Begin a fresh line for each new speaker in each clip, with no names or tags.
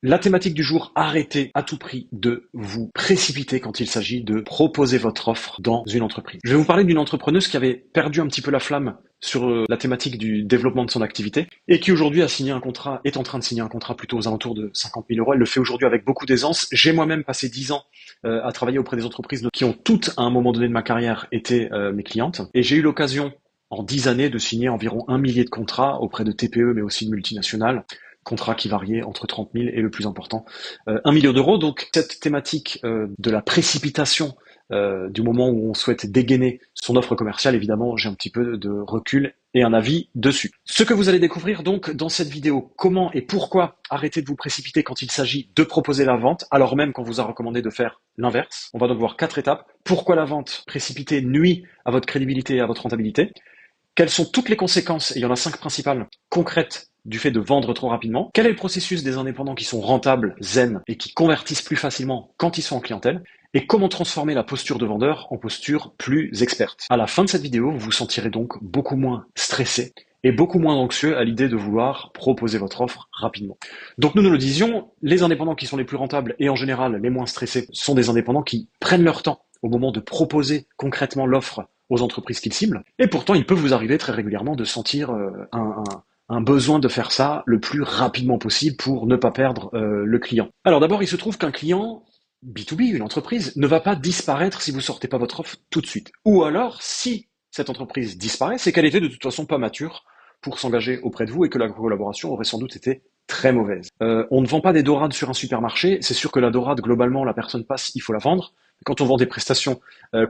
La thématique du jour, arrêtez à tout prix de vous précipiter quand il s'agit de proposer votre offre dans une entreprise. Je vais vous parler d'une entrepreneuse qui avait perdu un petit peu la flamme sur la thématique du développement de son activité et qui aujourd'hui a signé un contrat, est en train de signer un contrat plutôt aux alentours de 50 000 euros. Elle le fait aujourd'hui avec beaucoup d'aisance. J'ai moi-même passé 10 ans à travailler auprès des entreprises qui ont toutes, à un moment donné de ma carrière, été mes clientes. Et j'ai eu l'occasion, en 10 années, de signer environ 1 millier de contrats auprès de TPE, mais aussi de multinationales. Contrat qui variait entre 30 000 et le plus important, 1 million d'euros. Donc cette thématique de la précipitation du moment où on souhaite dégainer son offre commerciale, évidemment, j'ai un petit peu de recul et un avis dessus. Ce que vous allez découvrir donc dans cette vidéo, comment et pourquoi arrêter de vous précipiter quand il s'agit de proposer la vente, alors même qu'on vous a recommandé de faire l'inverse. On va donc voir 4 étapes. Pourquoi la vente précipitée nuit à votre crédibilité et à votre rentabilité? Quelles sont toutes les conséquences, et il y en a 5 principales, concrètes du fait de vendre trop rapidement? Quel est le processus des indépendants qui sont rentables, zen et qui convertissent plus facilement quand ils sont en clientèle? Et comment transformer la posture de vendeur en posture plus experte? À la fin de cette vidéo, vous vous sentirez donc beaucoup moins stressé et beaucoup moins anxieux à l'idée de vouloir proposer votre offre rapidement. Donc nous le disions, les indépendants qui sont les plus rentables et en général les moins stressés sont des indépendants qui prennent leur temps au moment de proposer concrètement l'offre aux entreprises qu'ils ciblent. Et pourtant, il peut vous arriver très régulièrement de sentir un besoin de faire ça le plus rapidement possible pour ne pas perdre le client. Alors d'abord, il se trouve qu'un client B2B, une entreprise, ne va pas disparaître si vous sortez pas votre offre tout de suite. Ou alors, si cette entreprise disparaît, c'est qu'elle était de toute façon pas mature pour s'engager auprès de vous et que la collaboration aurait sans doute été très mauvaise. On ne vend pas des dorades sur un supermarché, c'est sûr que la dorade, globalement, la personne passe, il faut la vendre. Quand on vend des prestations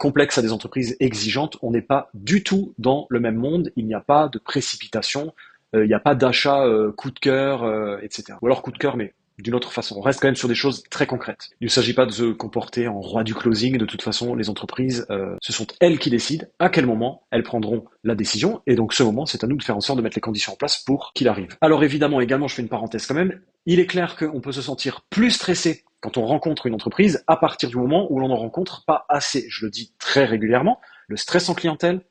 complexes à des entreprises exigeantes, on n'est pas du tout dans le même monde, il n'y a pas de précipitation, il n'y a pas d'achat coup de cœur, etc. Ou alors coup de cœur, mais d'une autre façon. On reste quand même sur des choses très concrètes. Il ne s'agit pas de se comporter en roi du closing. De toute façon, les entreprises, ce sont elles qui décident à quel moment elles prendront la décision. Et donc ce moment, c'est à nous de faire en sorte de mettre les conditions en place pour qu'il arrive. Alors évidemment, également, je fais une parenthèse quand même, il est clair qu'on peut se sentir plus stressé quand on rencontre une entreprise à partir du moment où l'on n'en rencontre pas assez. Je le dis très régulièrement, le stress en clientèle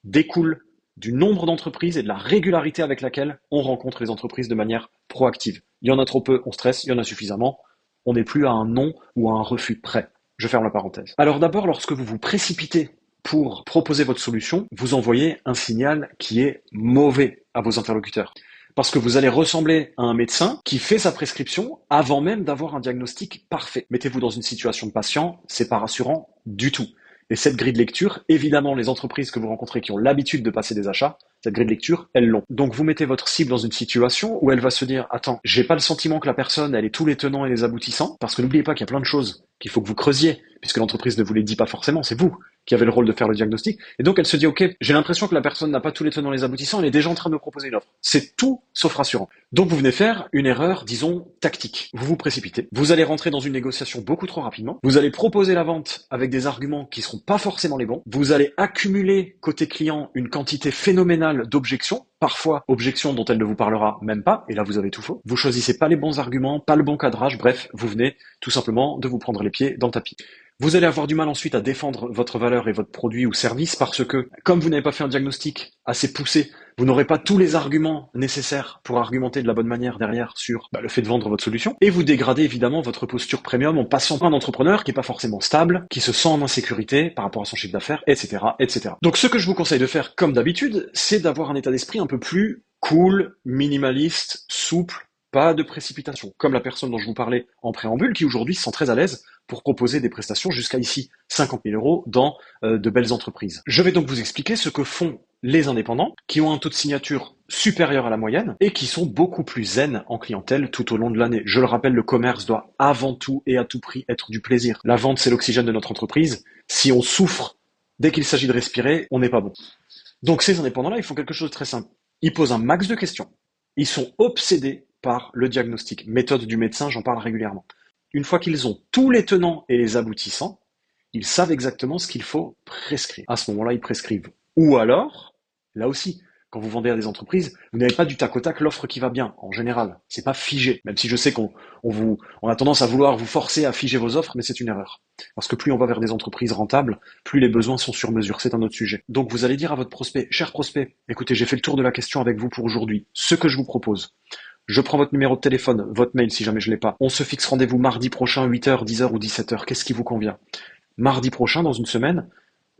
découle du nombre d'entreprises et de la régularité avec laquelle on rencontre les entreprises de manière proactive. Il y en a trop peu, on stresse, il y en a suffisamment, on n'est plus à un non ou à un refus près. Je ferme la parenthèse. Alors d'abord, lorsque vous vous précipitez pour proposer votre solution, vous envoyez un signal qui est mauvais à vos interlocuteurs. Parce que vous allez ressembler à un médecin qui fait sa prescription avant même d'avoir un diagnostic parfait. Mettez-vous dans une situation de patient, c'est pas rassurant du tout. Et cette grille de lecture, évidemment, les entreprises que vous rencontrez qui ont l'habitude de passer des achats, cette grille de lecture, elles l'ont. Donc vous mettez votre cible dans une situation où elle va se dire, attends, j'ai pas le sentiment que la personne, elle ait tous les tenants et les aboutissants, parce que n'oubliez pas qu'il y a plein de choses qu'il faut que vous creusiez, puisque l'entreprise ne vous les dit pas forcément, c'est vous qui avez le rôle de faire le diagnostic. Et donc elle se dit, ok, j'ai l'impression que la personne n'a pas tous les tenants et les aboutissants, elle est déjà en train de me proposer une offre. C'est tout sauf rassurant. Donc vous venez faire une erreur, disons, tactique. Vous vous précipitez. Vous allez rentrer dans une négociation beaucoup trop rapidement. Vous allez proposer la vente avec des arguments qui seront pas forcément les bons. Vous allez accumuler côté client une quantité phénoménale d'objections, parfois objections dont elle ne vous parlera même pas, et là vous avez tout faux. Vous choisissez pas les bons arguments, pas le bon cadrage, bref, vous venez tout simplement de vous prendre les pieds dans le tapis. Vous allez avoir du mal ensuite à défendre votre valeur et votre produit ou service parce que, comme vous n'avez pas fait un diagnostic assez poussé, vous n'aurez pas tous les arguments nécessaires pour argumenter de la bonne manière derrière sur le fait de vendre votre solution. Et vous dégradez évidemment votre posture premium en passant par un entrepreneur qui est pas forcément stable, qui se sent en insécurité par rapport à son chiffre d'affaires, etc., etc. Donc ce que je vous conseille de faire, comme d'habitude, c'est d'avoir un état d'esprit un peu plus cool, minimaliste, souple, pas de précipitation. Comme la personne dont je vous parlais en préambule, qui aujourd'hui se sent très à l'aise pour proposer des prestations jusqu'à ici 50 000 euros dans de belles entreprises. Je vais donc vous expliquer ce que font les indépendants qui ont un taux de signature supérieur à la moyenne et qui sont beaucoup plus zen en clientèle tout au long de l'année. Je le rappelle, le commerce doit avant tout et à tout prix être du plaisir. La vente, c'est l'oxygène de notre entreprise. Si on souffre dès qu'il s'agit de respirer, on n'est pas bon. Donc ces indépendants-là, ils font quelque chose de très simple. Ils posent un max de questions. Ils sont obsédés par le diagnostic. Méthode du médecin, j'en parle régulièrement. Une fois qu'ils ont tous les tenants et les aboutissants, ils savent exactement ce qu'il faut prescrire. À ce moment-là, ils prescrivent. Ou alors, là aussi, quand vous vendez à des entreprises, vous n'avez pas du tac au tac l'offre qui va bien, en général. C'est pas figé. Même si je sais qu'on a tendance à vouloir vous forcer à figer vos offres, mais c'est une erreur. Parce que plus on va vers des entreprises rentables, plus les besoins sont sur mesure. C'est un autre sujet. Donc vous allez dire à votre prospect, cher prospect, écoutez, j'ai fait le tour de la question avec vous pour aujourd'hui. Ce que je vous propose, Je prends votre numéro de téléphone, votre mail si jamais je l'ai pas. On se fixe rendez-vous mardi prochain, 8h, 10h ou 17h. Qu'est-ce qui vous convient? Mardi prochain, dans une semaine,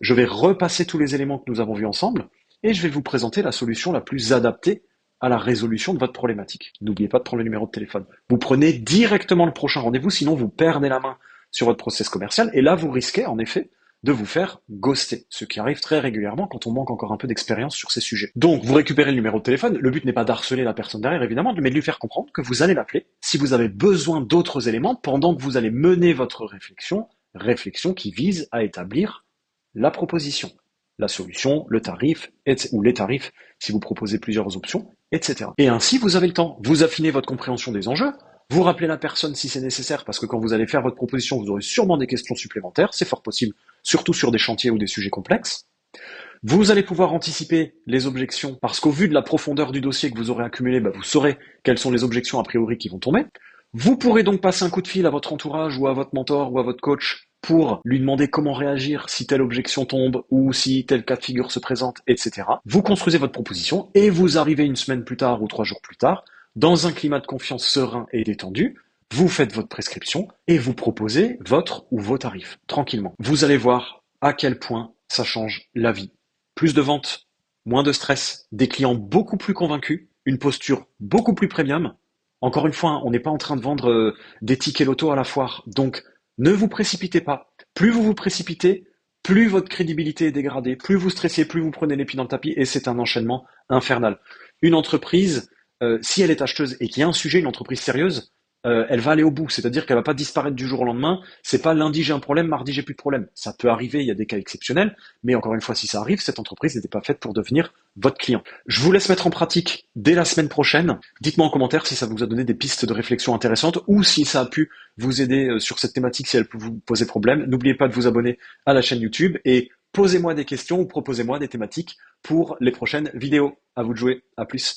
je vais repasser tous les éléments que nous avons vus ensemble et je vais vous présenter la solution la plus adaptée à la résolution de votre problématique. N'oubliez pas de prendre le numéro de téléphone. Vous prenez directement le prochain rendez-vous, sinon vous perdez la main sur votre process commercial et là vous risquez en effet de vous faire ghoster, ce qui arrive très régulièrement quand on manque encore un peu d'expérience sur ces sujets. Donc vous récupérez le numéro de téléphone, le but n'est pas d'harceler la personne derrière évidemment, mais de lui faire comprendre que vous allez l'appeler si vous avez besoin d'autres éléments pendant que vous allez mener votre réflexion qui vise à établir la proposition, la solution, le tarif, ou les tarifs si vous proposez plusieurs options, etc. Et ainsi vous avez le temps, vous affinez votre compréhension des enjeux, vous rappelez la personne si c'est nécessaire, parce que quand vous allez faire votre proposition, vous aurez sûrement des questions supplémentaires, c'est fort possible, surtout sur des chantiers ou des sujets complexes. Vous allez pouvoir anticiper les objections, parce qu'au vu de la profondeur du dossier que vous aurez accumulé, vous saurez quelles sont les objections a priori qui vont tomber. Vous pourrez donc passer un coup de fil à votre entourage ou à votre mentor ou à votre coach pour lui demander comment réagir si telle objection tombe ou si tel cas de figure se présente, etc. Vous construisez votre proposition et vous arrivez une semaine plus tard ou 3 jours plus tard dans un climat de confiance serein et détendu. Vous faites votre prescription et vous proposez votre ou vos tarifs tranquillement. Vous allez voir à quel point ça change la vie. Plus de ventes, moins de stress, des clients beaucoup plus convaincus, une posture beaucoup plus premium. Encore une fois, on n'est pas en train de vendre des tickets loto à la foire, donc ne vous précipitez pas. Plus vous vous précipitez, plus votre crédibilité est dégradée, plus vous stressez, plus vous prenez les pieds dans le tapis, et c'est un enchaînement infernal. Une entreprise, si elle est acheteuse et qu'il y a un sujet, une entreprise sérieuse, elle va aller au bout, c'est-à-dire qu'elle va pas disparaître du jour au lendemain. C'est pas lundi j'ai un problème, mardi j'ai plus de problème. Ça peut arriver, il y a des cas exceptionnels, mais encore une fois, si ça arrive, cette entreprise n'était pas faite pour devenir votre client. Je vous laisse mettre en pratique dès la semaine prochaine. Dites-moi en commentaire si ça vous a donné des pistes de réflexion intéressantes ou si ça a pu vous aider sur cette thématique, si elle peut vous poser problème. N'oubliez pas de vous abonner à la chaîne YouTube et posez-moi des questions ou proposez-moi des thématiques pour les prochaines vidéos. À vous de jouer. À plus.